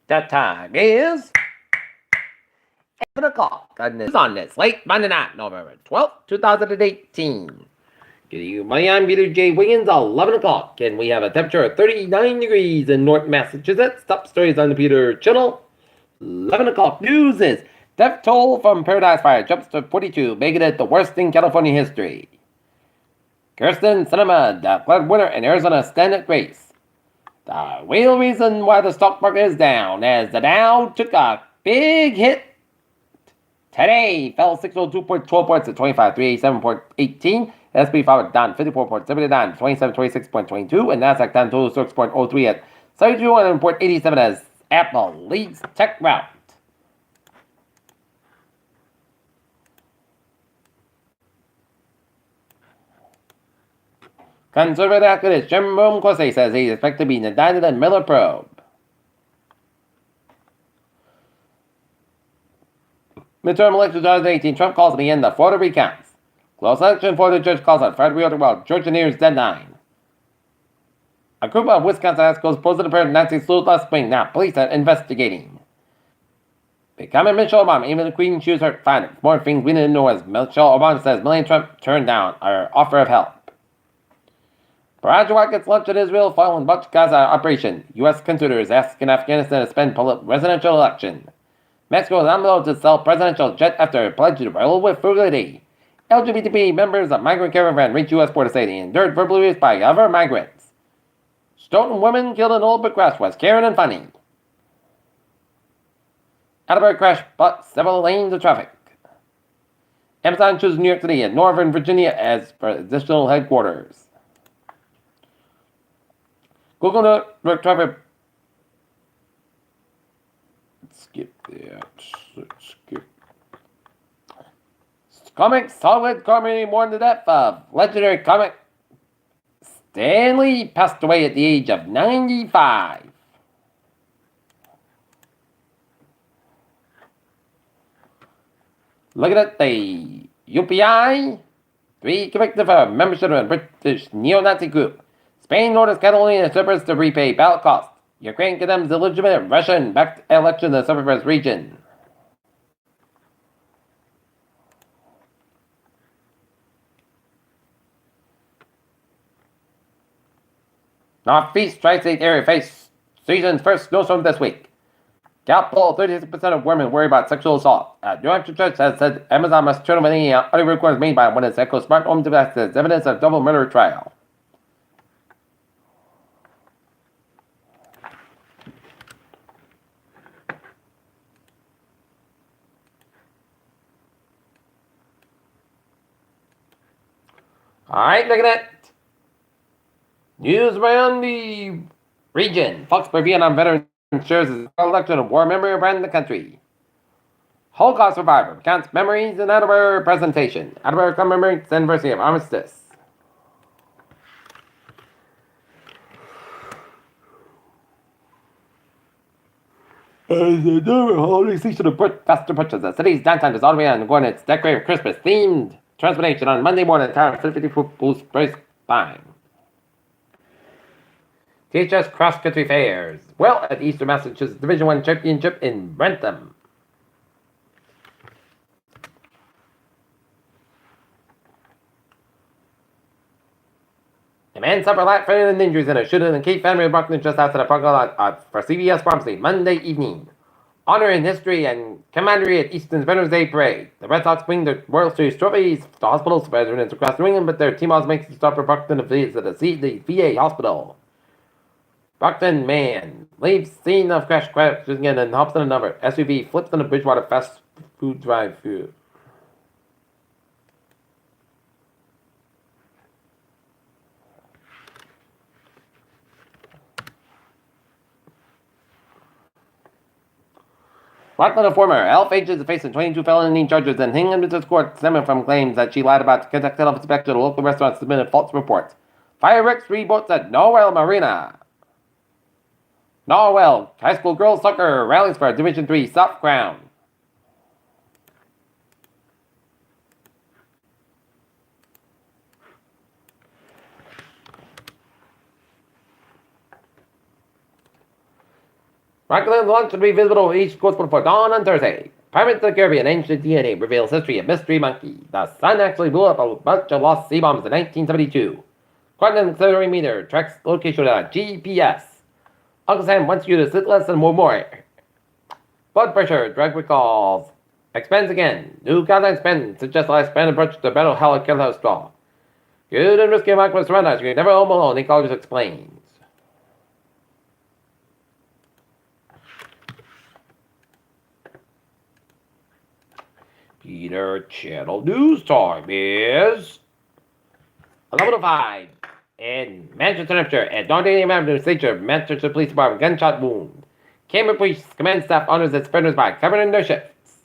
The time is 7 o'clock on this late Monday night, November 12th, 2018. Good evening, I'm Peter J. Wiggins, 11 o'clock, and we have a temperature of 39 degrees in North Massachusetts. Top stories on the Peter Channel. 11 o'clock news is death toll from Paradise Fire jumps to 42, making it the worst in California history. Kirsten Sinema declared winner in Arizona Senate race. The real reason why the stock market is down, as the Dow took a big hit today, fell 602.12 points to 25,387.18. S&P 500 down 54.79 to 2726.22, and Nasdaq down 206.03 at 7200.87 as Apple leads tech rout. Conservative activist Jerome Corsi says he is expected to be indicted in Miller probe. Midterm elections 2018, Trump calls at the end of Florida recounts. Close election, Florida judge calls on Fred reorder while Georgia nears deadline. A group of Wisconsin assholes posted a pair of Nazi salute last spring. Now police are investigating. Becoming Michelle Obama, even the Queen shoes hurt fine. More things we didn't know as Michelle Obama says Melania Trump turned down our offer of help. Barrage rockets launched at Israel following Butch Gaza operation. U.S. considers asking Afghanistan to spend presidential election. Mexico is unable to sell presidential jet after pledge to roll with frugality. LGBT members of migrant caravan reach U.S. border state and endured verbal abuse by other migrants. Stolen women killed in Old Brick crash was Karen and funny. Attleboro crash blocked several lanes of traffic. Amazon chooses New York City and Northern Virginia as for additional headquarters. Google network traffic. Skip that. Skip. Comic solid comedy mourned the death of legendary comic Stan Lee, passed away at the age of 95. Looking at the UPI, 3 convicted for membership of a British neo-Nazi group. Spain orders Catalonia separatists to repay ballot costs. Ukraine condemns illegitimate Russian-backed election in the separatist region. Northeast Tri-State area face season's first snowstorm this week. Gallup poll: 36% of women worry about sexual assault. New Hampshire judge has said Amazon must turn over any audio recordings made by one of its Echo smart home devices as evidence of double murder trial. Alright, look at that. News around the region. Fox per on veteran shares his election of war memory around the country. Holocaust survivor recounts memories in Attleboro presentation. Attleboro commemorates the anniversary of armistice. As the holiday season of faster purchases, the city's downtown is all the way on going its decorated Christmas themed transportation on Monday morning. Town 50-foot boost price fine. THS Cross Country Fairs. Well, at Eastern Massachusetts Division I Championship in Brentham. A man suffered life-threatening injuries in a shooting in Cape Family Brockton just outside the parking lot for CVS Pharmacy Monday evening. Honor in history and camaraderie at Easton's Veterans Day Parade. The Red Sox bring the World Series trophies to hospitals, residents across New England, but their team always makes a stop for Brockton to visit the VA hospital. Brockton man leaves scene of crash crashing and hops on another SUV, flips on a Bridgewater fast food drive-thru. Brockton, a former elf agent, is facing 22 felony charges in Hingham court stemming from claims that she lied about conduct self-inspection at a local restaurant, submitted false reports. Fireworks reboats at Norwell Marina. Norwell High School girls soccer rallies for Division III South Crown. Franklin launch will be visible over each coast before dawn on Thursday. Pirates of the Caribbean ancient DNA reveals history of mystery monkey. The sun actually blew up a bunch of lost sea bombs in 1972. Quantum accelerometer tracks location on GPS. Uncle Sam wants you to sit less and more. Blood pressure, drug recalls. Expense again. New guidelines spend suggest lifespan approach to battle hell cholesterol. Good and risky mark was surrounded. You're never home alone, ecologist explains. Peter Channel News time is 11:05 in Manchester, New Hampshire. At Dundee Avenue, Station, Manchester Police Department gunshot wound. Cambridge Police Command staff honors its offenders by covering their shifts.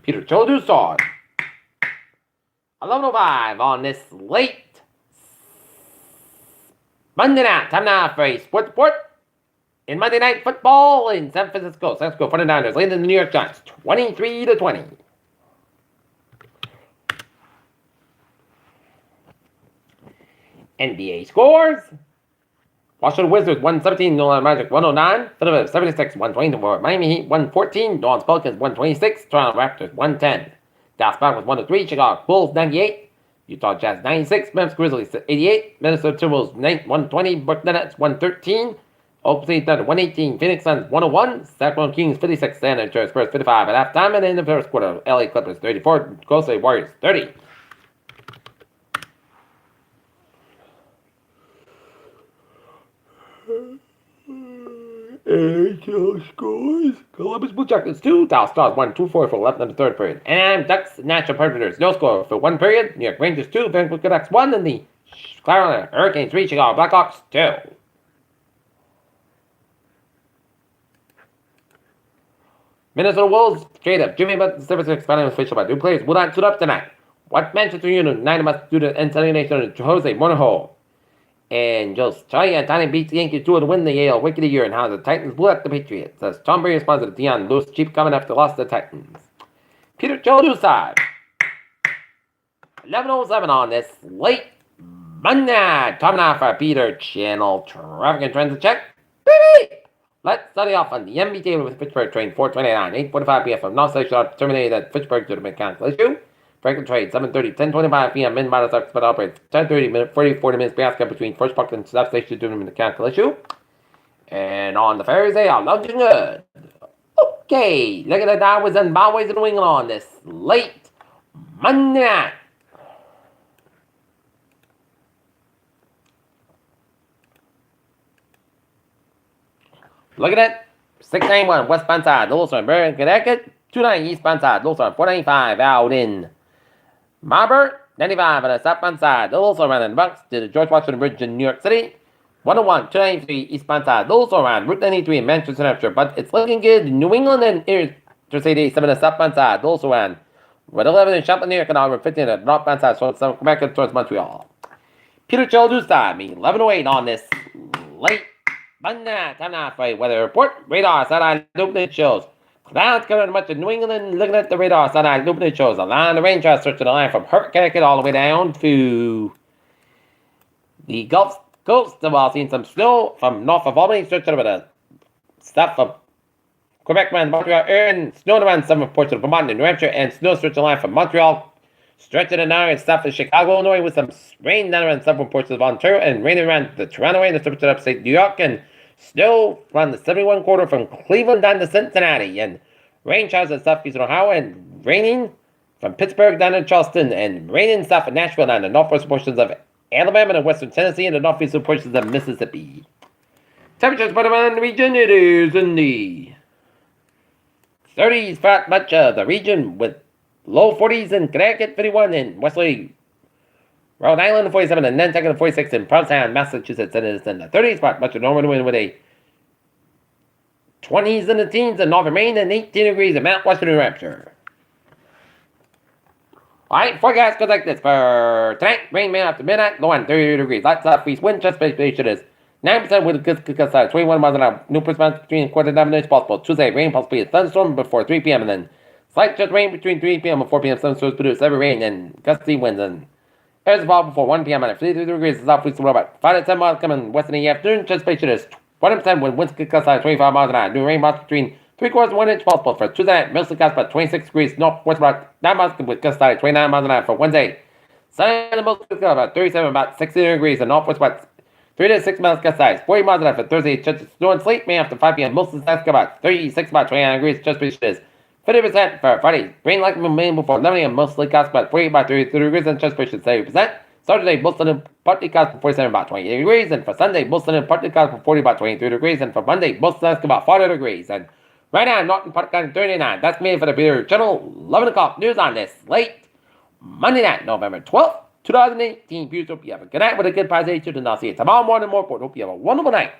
Peter Channel News time. 11:05 on this late Monday night. Time now for a sports report. In Monday Night Football in San Francisco, 49ers leading the New York Giants 23-20. NBA scores. Washington Wizards 117, Orlando Magic 109, Philadelphia 76, 120, Miami Heat 114, New Orleans Pelicans 126, Toronto Raptors 110, Dallas Mavericks 103, Chicago Bulls 98, Utah Jazz 96, Memphis Grizzlies 88, Minnesota Timberwolves 120, Brooklyn Nets 113, Oklahoma City Thunder 118, Phoenix Suns 101, Sacramento Kings 56, San Antonio Spurs 55 at halftime, and in the first quarter, LA Clippers 34, Golden State Warriors 30. NHL scores. Columbus Blue Jackets 2, Dallas Stars 1, 2-4 for left in the third period. And Ducks Nashville Predators no score for one period. New York Rangers 2, Vancouver Canucks 1, and the Carolina Hurricanes 3, Chicago Blackhawks 2. Minnesota Wolves trade up Jimmy Butler, the service expanding official by new players will not suit up tonight. What Manchester United must do to end Sunday Nation Jose Monaho. And just China Tiny beats the Yankees 2 to win the AL Rookie of the Year, and how the Titans blew up the Patriots. As Tom Brady responds to Deion Lewis cheap coming after loss to the Titans. Peter Joe side. 11:07 on this late Monday night. Time now for Peter Channel Traffic and Transit Check. Baby! Let's study off on the MBTA with Fitchburg train 429, 8:45 p.m. from North Station terminated at Fitchburg to the mechanical issue. Franklin train 7:30, 10:25 p.m. in minus but operates 10:30, 40 minutes past between First Park and South Station due to the mechanical issue. And on the Thursday, I'm looking good. Okay, look at the Dowers and Bowers and New England on this late Monday night. Look at it. 691 westbound side, Little Sun, Connecticut. 29 eastbound side, Little Sun, 495 out in Marburg. 95 on the southbound side, Little Sun, around in Bucks to the George Washington Bridge in New York City. 101, 293 eastbound side, Little Sun, around Route 93 in Manchester, New Hampshire. But it's looking good in New England and Interstate 87 on the southbound side, Little Sun, around Route 11 in Champlain, New York, and Route 15 on the northbound side, so it's back towards Montreal. Peter Childers time, 11:08 on this late Monday night. Time now for a weather report. Radar satellite illuminated shows clouds covering much of New England. Looking at the radar satellite illuminated shows a line of rain showers stretching the line from Connecticut all the way down to the Gulf Coast. While seeing some snow from north of Albany stretching over the stuff of Quebec around Montreal, and snow around some portions of Vermont and New Hampshire, and snow stretching the line from Montreal stretching an hour and stuff in Chicago, Illinois, with some rain down around several portions of Ontario, and rain around the Toronto area, and stretching upstate New York, and snow around the 71 quarter from Cleveland down to Cincinnati, and rain showers in southeastern Ohio, and raining from Pittsburgh down to Charleston, and raining south of Nashville down to northwest portions of Alabama and western Tennessee, and the northeastern portions of Mississippi. Temperatures for the region, it is in the 30s for much of the region, with low 40s in Connecticut, 51 in Wesley, Rhode Island, 47 in Nantucket, 46 in Provincetown, Massachusetts, and it is in the 30s for much of northern wind with a 20s in the teens in northern Maine and 18 degrees in Mount Washington, New Hampshire. Alright, forecast goes like this for tonight. Rain man after midnight, low on 30 degrees. Light southeast wind, just precipitation is 9% with a good side, 21 miles an hour. New percent between quarter and 9 minutes possible. Tuesday, rain possibly a thunderstorm before 3 p.m. and then slight just rain between 3 p.m. and 4 p.m. Thunderstorms produce heavy rain and gusty winds and airs fall before 1 p.m. and 53 degrees. Southeast wind about 5 to 10 miles coming west in the afternoon. Precipitation is 40% with winds gust at 25 miles an hour. New rain amounts between 3/4 and 1 inch possible for Tuesday night. Mostly gust about 26 degrees northwest about 9 miles with gust at 29 miles an hour for Wednesday. Sunday, mostly gust about 37, about 16 degrees and northwest about 3 to 6 miles gust size. 40 miles an hour for Thursday. Just snow and sleet. May after 5 p.m. Mostly gust about 36, about 29 degrees. Just beach is 50% for Friday. Rain likely remain before 11 a.m. Mostly gust about 48, about 33 degrees and just beach is 70%. Saturday, mostly partly gust for 47, about 28 degrees. And for Sunday, mostly partly gust for 40, about 23 degrees. And for Monday, mostly gust about 40 degrees. And right now, Norton Park 39. That's me for the Beer Channel. 11 o'clock news on this late Monday night, November 12th, 2018. Beautiful. You have a good night with a good positive attitude, and I'll see you tomorrow morning more. Hope you have a wonderful night.